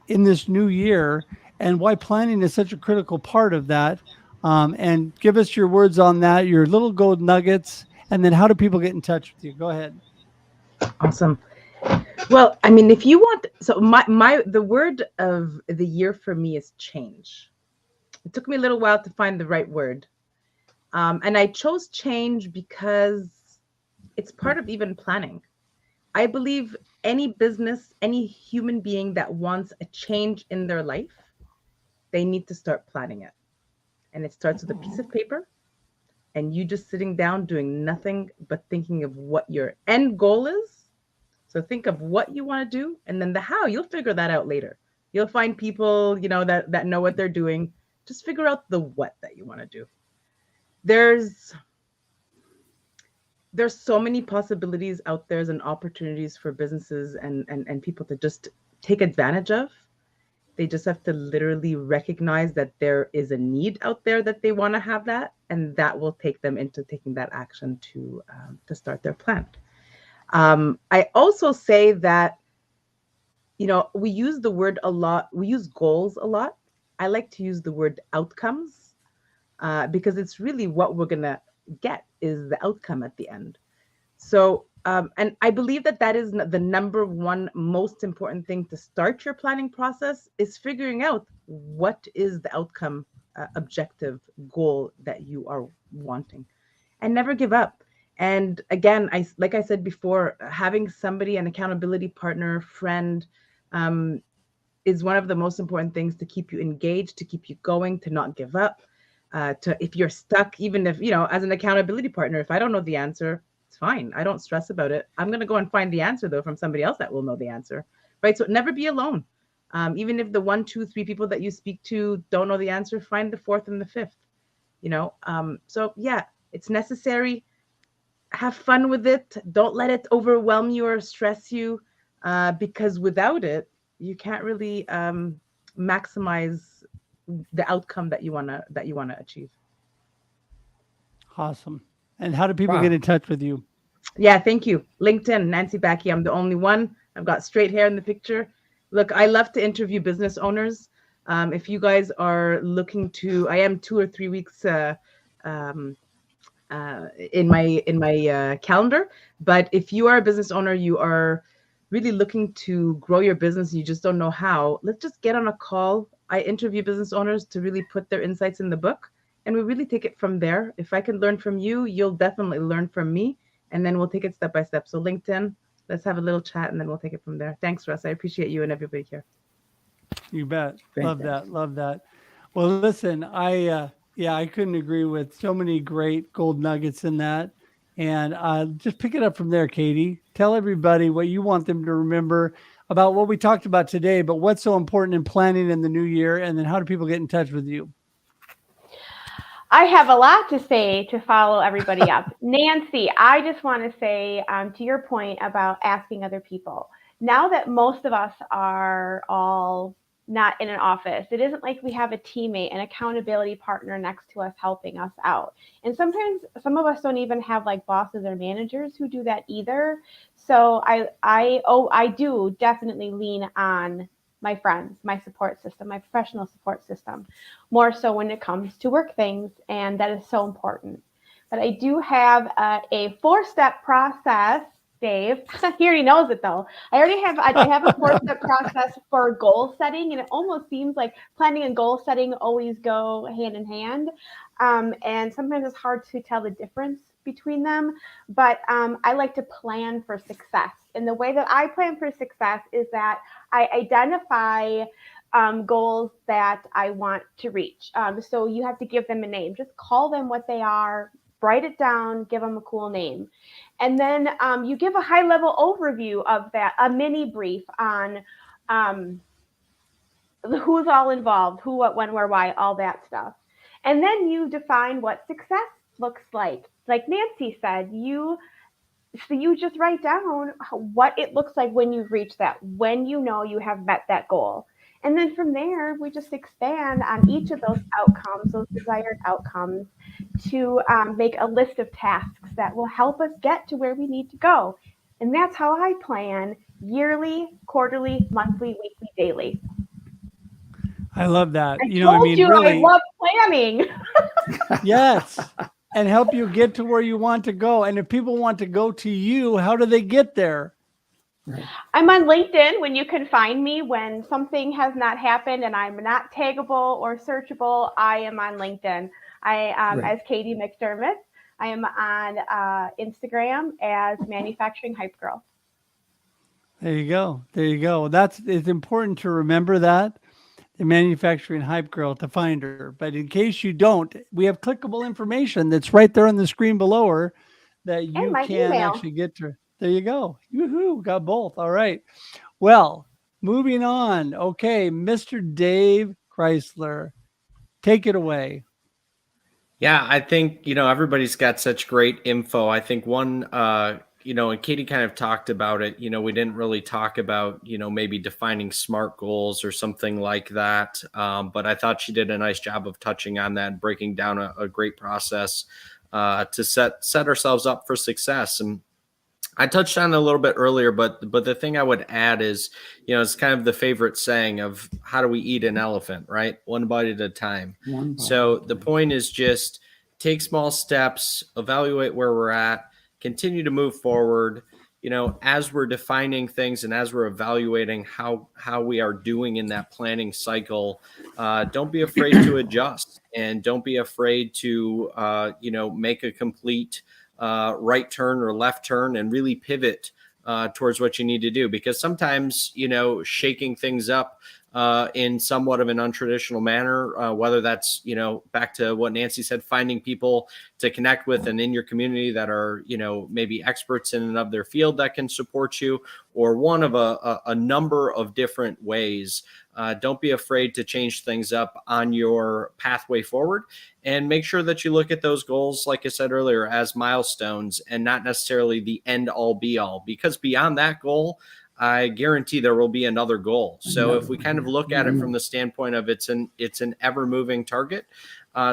in this new year, and why planning is such a critical part of that. And give us your words on that, your little gold nuggets, and then how do people get in touch with you? Go ahead. Awesome. Well, I mean, if you want, so the word of the year for me is change. It took me a little while to find the right word. And I chose change because it's part of even planning. I believe any business, any human being that wants a change in their life, they need to start planning it. And it starts with a piece of paper and you just sitting down doing nothing but thinking of what your end goal is. So think of what you want to do, and then the how, you'll figure that out later. You'll find people, that know what they're doing. Just figure out the what that you want to do. There's so many possibilities out there and opportunities for businesses and people to just take advantage of. They just have to literally recognize that there is a need out there that they want to have that, and that will take them into taking that action to start their plan. I also say that, we use the word a lot. We use goals a lot. I like to use the word outcomes because it's really what we're going to get is the outcome at the end. So, and I believe that is the number one most important thing to start your planning process is figuring out what is the outcome, objective goal that you are wanting, and never give up. And again, like I said before, having somebody, an accountability partner, friend, is one of the most important things to keep you engaged, to keep you going, to not give up. If you're stuck, even if, as an accountability partner, if I don't know the answer, it's fine. I don't stress about it. I'm going to go and find the answer, though, from somebody else that will know the answer, right? So never be alone. Even if the 1, 2, 3 people that you speak to don't know the answer, find the 4th and the 5th, So yeah, it's necessary. Have fun with it. Don't let it overwhelm you or stress you, because without it, you can't really maximize the outcome that you wanna achieve. Awesome. And how do people get in touch with you? Yeah, thank you. LinkedIn, Nancy Baki. I'm the only one. I've got straight hair in the picture. Look, I love to interview business owners. If you guys are looking to, I am 2 or 3 weeks in my calendar. But if you are a business owner, you are really looking to grow your business, you just don't know how, let's just get on a call. I interview business owners to really put their insights in the book, and we really take it from there. If I can learn from you, you'll definitely learn from me, and then we'll take it step by step. So LinkedIn, let's have a little chat, and then we'll take it from there. Thanks, Russ. I appreciate you and everybody here. You bet. Great, Love that. Love that. Well, listen, I couldn't agree with so many great gold nuggets in that. And just pick it up from there, Kati. Tell everybody what you want them to remember about what we talked about today, but what's so important in planning in the new year, and then how do people get in touch with you? I have a lot to say to follow everybody up. Nancy, I just want to say to your point about asking other people. Now that most of us are all not in an office, it isn't like we have a teammate, an accountability partner next to us helping us out. And sometimes some of us don't even have like bosses or managers who do that either. So I do definitely lean on my friends, my support system, my professional support system, more so when it comes to work things. And that is so important. But I do have a 4-step process. Dave, he already knows it though. I have a 4-step process for goal setting, and it almost seems like planning and goal setting always go hand in hand. And sometimes it's hard to tell the difference between them, but I like to plan for success. And the way that I plan for success is that I identify goals that I want to reach. So you have to give them a name. Just call them what they are, write it down, give them a cool name. And then you give a high-level overview of that, a mini brief on who's all involved, who, what, when, where, why, all that stuff. And then you define what success looks like. Like Nancy said, you just write down what it looks like when you've reached that, when you know you have met that goal. And then from there, we just expand on each of those outcomes, those desired outcomes, to make a list of tasks that will help us get to where we need to go. And that's how I plan yearly, quarterly, monthly, weekly, daily. I love that. I Really, love planning. yes. And help you get to where you want to go. And if people want to go to you, how do they get there? I'm on LinkedIn when you can find me. When something has not happened and I'm not taggable or searchable, I am on LinkedIn. As Kati McDermith. I am on Instagram as Manufacturing Hype Girl. There you go. There you go. It's important to remember that. The Manufacturing Hype Girl, to find her. But in case you don't, we have clickable information that's right there on the screen below her that you can actually get to. There you go. Yoo-hoo, got both. All right. Well, moving on. Okay, Mr. Dave Crysler, take it away. Yeah, I think, everybody's got such great info. I think one, and Kati kind of talked about it, we didn't really talk about, maybe defining SMART goals or something like that. But I thought she did a nice job of touching on that and breaking down a great process to set ourselves up for success. And I touched on it a little bit earlier, but the thing I would add is, it's kind of the favorite saying of how do we eat an elephant, right? One bite at a time. So the point is just take small steps, evaluate where we're at, continue to move forward, as we're defining things and as we're evaluating how we are doing in that planning cycle. Don't be afraid to adjust, and don't be afraid to, make a complete right turn or left turn and really pivot towards what you need to do. Because sometimes, shaking things up in somewhat of an untraditional manner, whether that's, back to what Nancy said, finding people to connect with and in your community that are, maybe experts in and of their field that can support you, or one of a number of different ways. Don't be afraid to change things up on your pathway forward, and make sure that you look at those goals, like I said earlier, as milestones and not necessarily the end all be all, because beyond that goal, I guarantee there will be another goal. So if we kind of look at it from the standpoint of it's an ever moving target,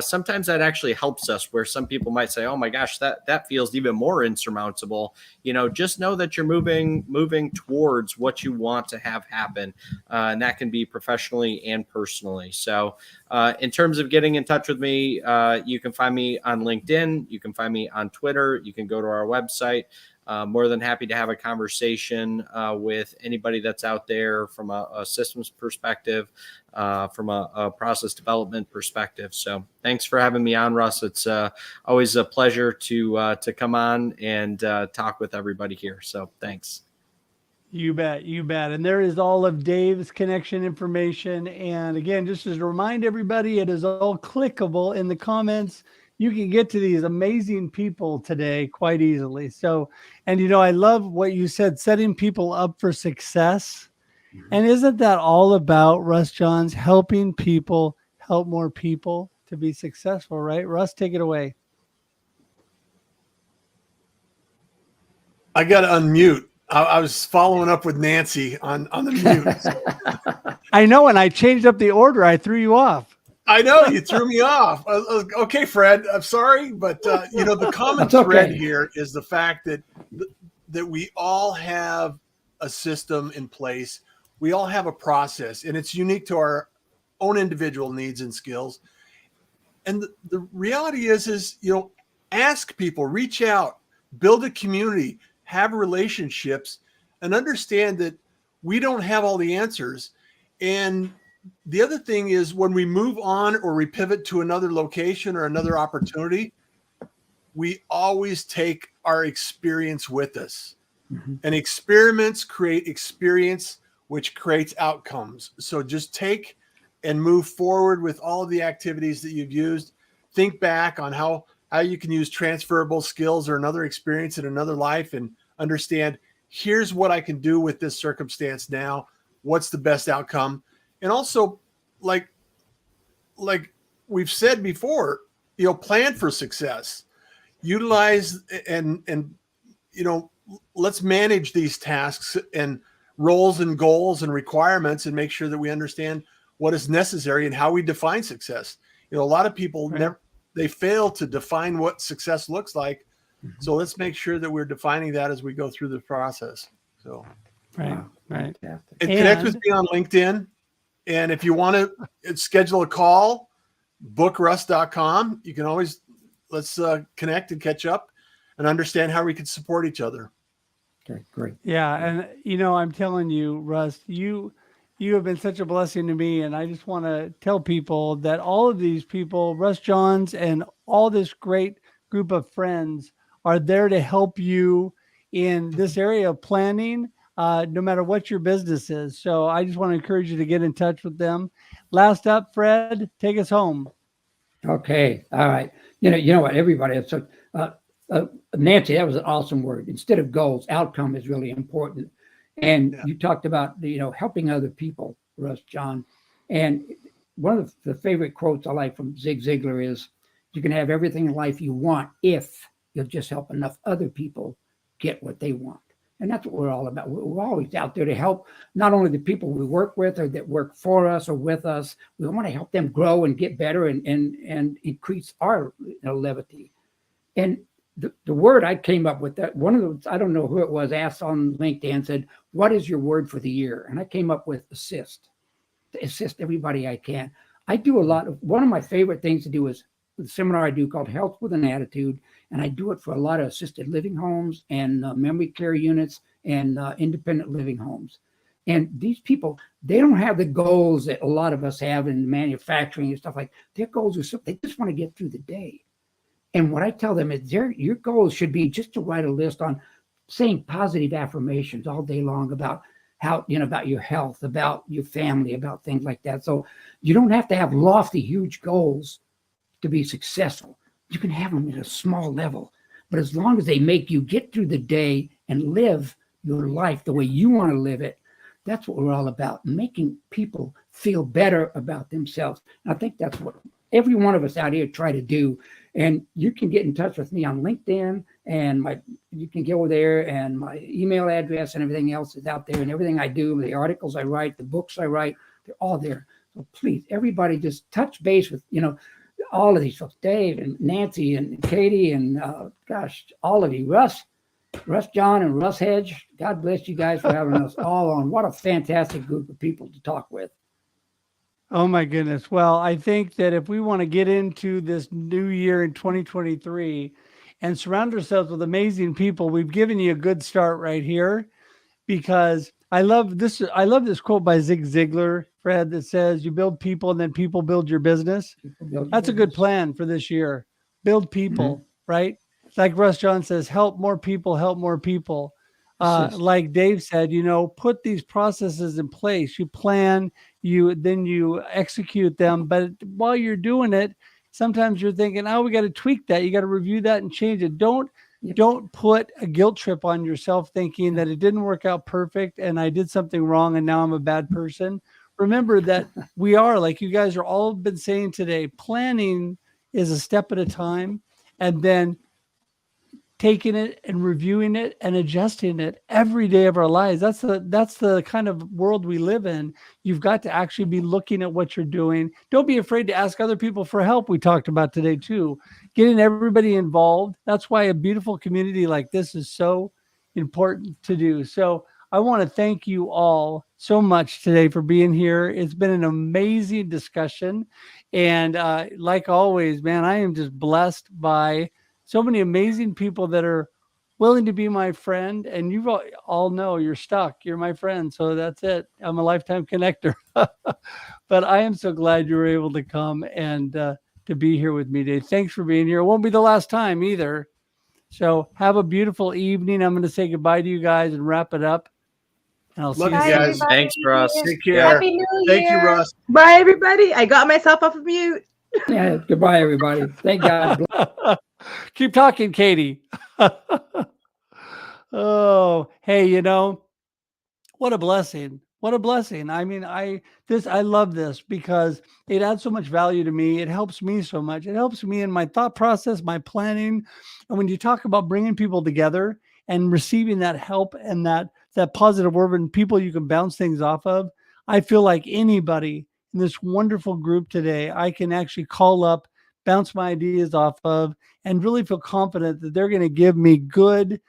sometimes that actually helps us, where some people might say, oh my gosh, that feels even more insurmountable. Just know that you're moving towards what you want to have happen. And that can be professionally and personally. So in terms of getting in touch with me, you can find me on LinkedIn. You can find me on Twitter. You can go to our website. More than happy to have a conversation with anybody that's out there from a systems perspective, from a process development perspective. So thanks for having me on, Russ. It's always a pleasure to come on and talk with everybody here. So thanks. You bet. You bet. And there is all of Dave's connection information. And again, just as a remind everybody, it is all clickable in the comments. You can get to these amazing people today quite easily. So, and I love what you said, setting people up for success. And isn't that all about, Russ Johns, helping people help more people to be successful, right? Russ, take it away. I got to unmute. I was following up with Nancy on the mute. I know, and I changed up the order. I threw you off. I know you threw me off. Okay, Fred, I'm sorry, but the common thread here is the fact that we all have a system in place. We all have a process, and it's unique to our own individual needs and skills. And the reality is ask people, reach out, build a community, have relationships, and understand that we don't have all the answers. And the other thing is, when we move on or we pivot to another location or another opportunity, we always take our experience with us. And experiments create experience, which creates outcomes. So just take and move forward with all of the activities that you've used. Think back on how you can use transferable skills or another experience in another life, and understand, here's what I can do with this circumstance now. What's the best outcome? And also, like we've said before, plan for success, utilize and let's manage these tasks and roles and goals and requirements and make sure that we understand what is necessary and how we define success. A lot of people they fail to define what success looks like. So let's make sure that we're defining that as we go through the process. So, right. And connect with me on LinkedIn. And if you want to schedule a call, bookruss.com. You can always, let's connect and catch up and understand how we can support each other. Okay, great. Yeah. And, I'm telling you, Russ, you have been such a blessing to me. And I just want to tell people that all of these people, Russ Johns and all this great group of friends, are there to help you in this area of planning, no matter what your business is. So I just want to encourage you to get in touch with them. Last up, Fred, take us home. Okay. All right. You know what, everybody. So, Nancy, that was an awesome word. Instead of goals, outcome is really important. And you talked about, helping other people, Russ John. And one of the favorite quotes I like from Zig Ziglar is, you can have everything in life you want if you'll just help enough other people get what they want. And that's what we're all about. We're always out there to help not only the people we work with or that work for us or with us. We want to help them grow and get better and increase our levity. And the word I came up with, that one of those, I don't know who it was, asked on LinkedIn, said, what is your word for the year? And I came up with assist, to assist everybody I can. I do one of my favorite things to do is the seminar I do called Health with an Attitude. And I do it for a lot of assisted living homes and memory care units and independent living homes. And these people, they don't have the goals that a lot of us have in manufacturing and stuff like that. Their goals are simple. They just want to get through the day. And what I tell them is your goals should be just to write a list on saying positive affirmations all day long about how, about your health, about your family, about things like that. So you don't have to have lofty, huge goals to be successful. You can have them at a small level, but as long as they make you get through the day and live your life the way you want to live it, that's what we're all about, making people feel better about themselves. And I think that's what every one of us out here try to do. And you can get in touch with me on LinkedIn, and you can go there, and my email address and everything else is out there, and everything I do, the articles I write, the books I write, they're all there. So please, everybody, just touch base with, all of these folks, Dave and Nancy and Kati and all of you, Russ John and Russ Hedge. God bless you guys for having us all on. What a fantastic group of people to talk with. Oh my goodness. Well, I think that if we want to get into this new year in 2023 and surround ourselves with amazing people, we've given you a good start right here, because I love this quote by Zig Ziglar, Fred, that says, you build people and then people build your business. That's a good plan for this year. Build people, right? Like Russ John says, help more people, help more people. Like Dave said, put these processes in place. You plan, then you execute them. But while you're doing it, sometimes you're thinking, oh, we got to tweak that. You got to review that and change it. Don't put a guilt trip on yourself thinking that it didn't work out perfect and I did something wrong and now I'm a bad person. Remember that we are, like you guys are all been saying today, planning is a step at a time, and then taking it and reviewing it and adjusting it every day of our lives. That's the kind of world we live in. You've got to actually be looking at what you're doing. Don't be afraid to ask other people for help. We talked about today too, getting everybody involved. That's why a beautiful community like this is so important to do. So I want to thank you all so much today for being here. It's been an amazing discussion. And like always, man, I am just blessed by so many amazing people that are willing to be my friend. And you all know you're stuck. You're my friend. So that's it. I'm a lifetime connector. But I am so glad you were able to come and to be here with me today. Thanks for being here. It won't be the last time either. So have a beautiful evening. I'm going to say goodbye to you guys and wrap it up. And I'll see you guys. Everybody. Thanks, Russ. Take care. Happy New Year. Thank you, Russ. Bye, everybody. I got myself off of mute. Yeah, goodbye, everybody. Thank God. Keep talking, Kati. Oh, hey, what a blessing. What a blessing. I mean, I love this because it adds so much value to me. It helps me so much. It helps me in my thought process, my planning. And when you talk about bringing people together and receiving that help and that positive word and people you can bounce things off of, I feel like anybody in this wonderful group today, I can actually call up, bounce my ideas off of, and really feel confident that they're going to give me good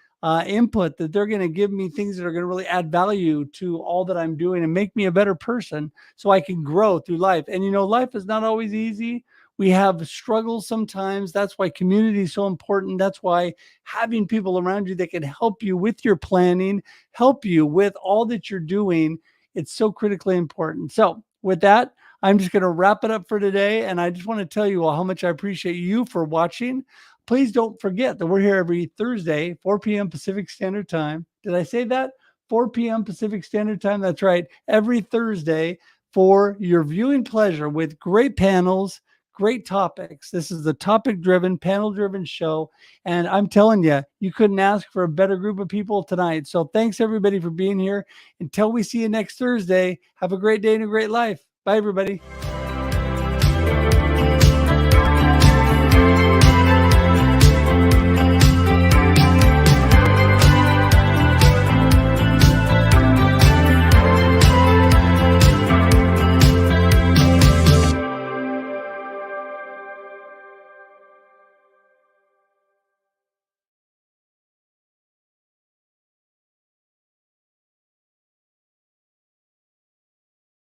input, that they're going to give me things that are going to really add value to all that I'm doing and make me a better person so I can grow through life. And, life is not always easy. We have struggles sometimes. That's why community is so important. That's why having people around you that can help you with your planning, help you with all that you're doing, it's so critically important. So with that, I'm just going to wrap it up for today. And I just want to tell you all how much I appreciate you for watching. Please don't forget that we're here every Thursday, 4 p.m. Pacific Standard Time. Did I say that? 4 p.m. Pacific Standard Time. That's right. Every Thursday for your viewing pleasure with great panels, great topics. This is the topic-driven, panel-driven show. And I'm telling you, you couldn't ask for a better group of people tonight. So thanks, everybody, for being here. Until we see you next Thursday, have a great day and a great life. Bye, everybody.